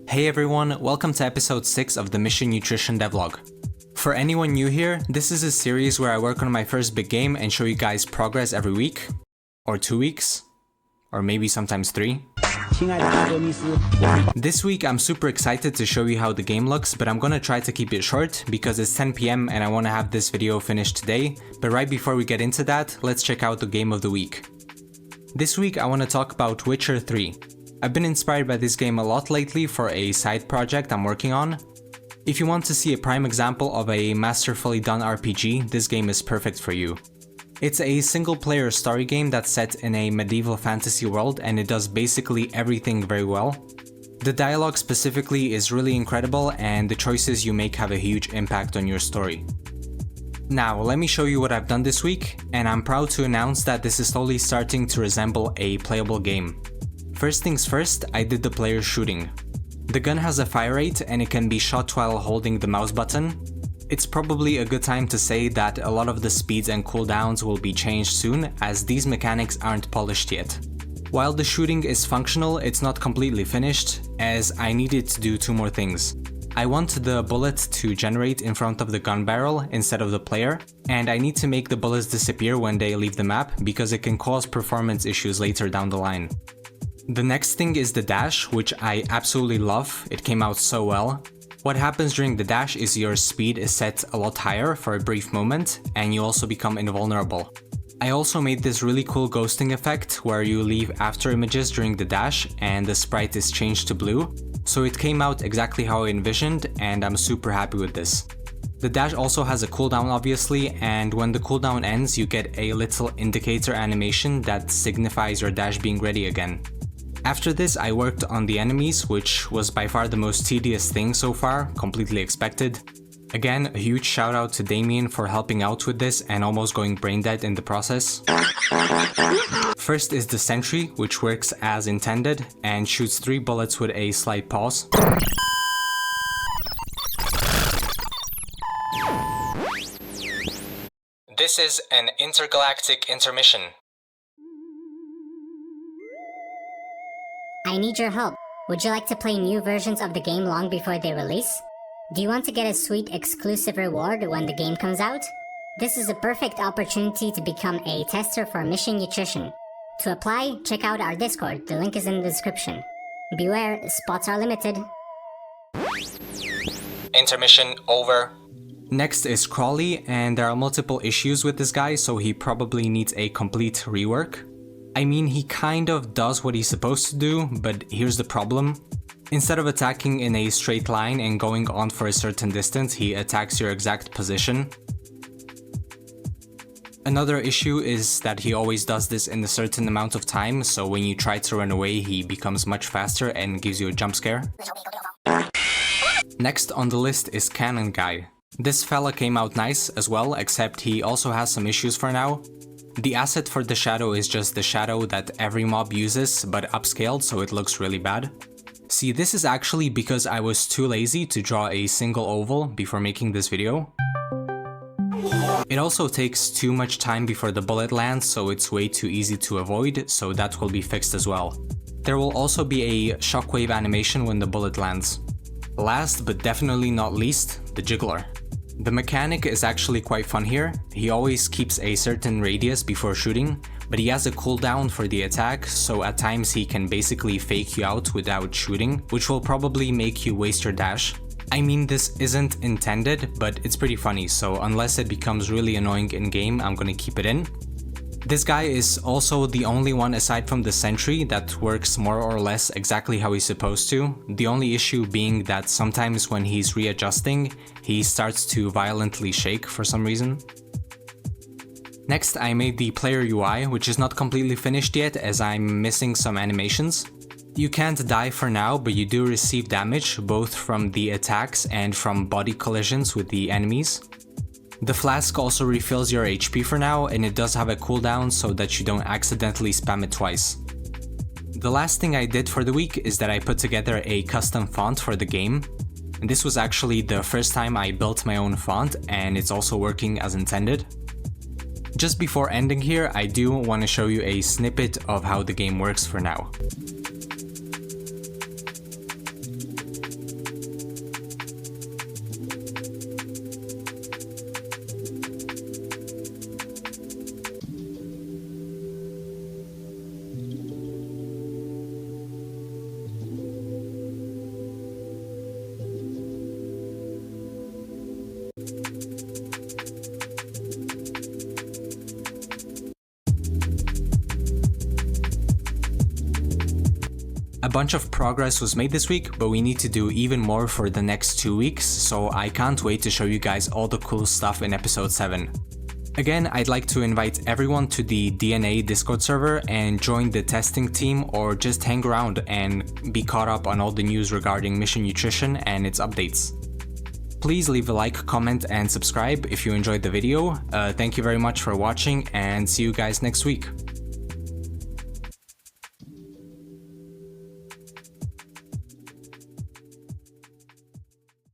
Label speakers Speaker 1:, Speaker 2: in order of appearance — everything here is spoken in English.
Speaker 1: Hey everyone, welcome to episode 6 of the Mission Nutrition Devlog. For anyone new here, this is a series where I work on my first big game and show you guys progress every week, or 2 weeks, or maybe sometimes 3. This week I'm super excited to show you how the game looks, but I'm gonna try to keep it short because it's 10 PM and I want to have this video finished today. But right before we get into that, let's check out the game of the week. This week I want to talk about Witcher 3. I've been inspired by this game a lot lately for a side project I'm working on. If you want to see a prime example of a masterfully done RPG, this game is perfect for you. It's a single-player story game that's set in a medieval fantasy world and it does basically everything very well. The dialogue specifically is really incredible and the choices you make have a huge impact on your story. Now, let me show you what I've done this week, and I'm proud to announce that this is slowly starting to resemble a playable game. First things first, I did the player shooting. The gun has a fire rate and it can be shot while holding the mouse button. It's probably a good time to say that a lot of the speeds and cooldowns will be changed soon, as these mechanics aren't polished yet. While the shooting is functional, it's not completely finished, as I needed to do 2 more things. I want the bullet to generate in front of the gun barrel instead of the player, and I need to make the bullets disappear when they leave the map because it can cause performance issues later down the line. The next thing is the dash, which I absolutely love. It came out so well. What happens during the dash is your speed is set a lot higher for a brief moment, and you also become invulnerable. I also made this really cool ghosting effect where you leave after images during the dash and the sprite is changed to blue. So it came out exactly how I envisioned and I'm super happy with this. The dash also has a cooldown obviously, and when the cooldown ends you get a little indicator animation that signifies your dash being ready again. After this I worked on the enemies, which was by far the most tedious thing so far, completely expected. Again, a huge shout out to Damien for helping out with this and almost going brain dead in the process. First is the sentry, which works as intended and shoots 3 bullets with a slight pause. This is an intergalactic intermission.
Speaker 2: I need your help. Would you like to play new versions of the game long before they release? Do you want to get a sweet exclusive reward when the game comes out? This is a perfect opportunity to become a tester for Mission Nutrition. To apply, check out our Discord, the link is in the description. Beware, spots are limited.
Speaker 1: Intermission over. Next is Crawley, and there are multiple issues with this guy, so he probably needs a complete rework. I mean, he kind of does what he's supposed to do, but here's the problem. Instead of attacking in a straight line and going on for a certain distance, he attacks your exact position. Another issue is that he always does this in a certain amount of time, so when you try to run away, he becomes much faster and gives you a jump scare. Next on the list is Cannon Guy. This fella came out nice as well, except he also has some issues for now. The asset for the shadow is just the shadow that every mob uses, but upscaled, so it looks really bad. See, this is actually because I was too lazy to draw a single oval before making this video. It also takes too much time before the bullet lands, so it's way too easy to avoid, so that will be fixed as well. There will also be a shockwave animation when the bullet lands. Last but definitely not least, the jiggler. The mechanic is actually quite fun here. He always keeps a certain radius before shooting, but he has a cooldown for the attack, so at times he can basically fake you out without shooting, which will probably make you waste your dash. I mean, this isn't intended, but it's pretty funny, so unless it becomes really annoying in game, I'm gonna keep it in. This guy is also the only one aside from the sentry that works more or less exactly how he's supposed to, the only issue being that sometimes when he's readjusting, he starts to violently shake for some reason. Next, I made the player UI, which is not completely finished yet as I'm missing some animations. You can't die for now, but you do receive damage both from the attacks and from body collisions with the enemies. The flask also refills your HP for now, and it does have a cooldown so that you don't accidentally spam it twice. The last thing I did for the week is that I put together a custom font for the game. And this was actually the first time I built my own font, and it's also working as intended. Just before ending here, I do want to show you a snippet of how the game works for now. A bunch of progress was made this week, but we need to do even more for the next 2 weeks, so I can't wait to show you guys all the cool stuff in episode 7. Again, I'd like to invite everyone to the DNA Discord server and join the testing team, or just hang around and be caught up on all the news regarding Mission Nutrition and its updates. Please leave a like, comment, and subscribe if you enjoyed the video. Thank you very much for watching, and see you guys next week.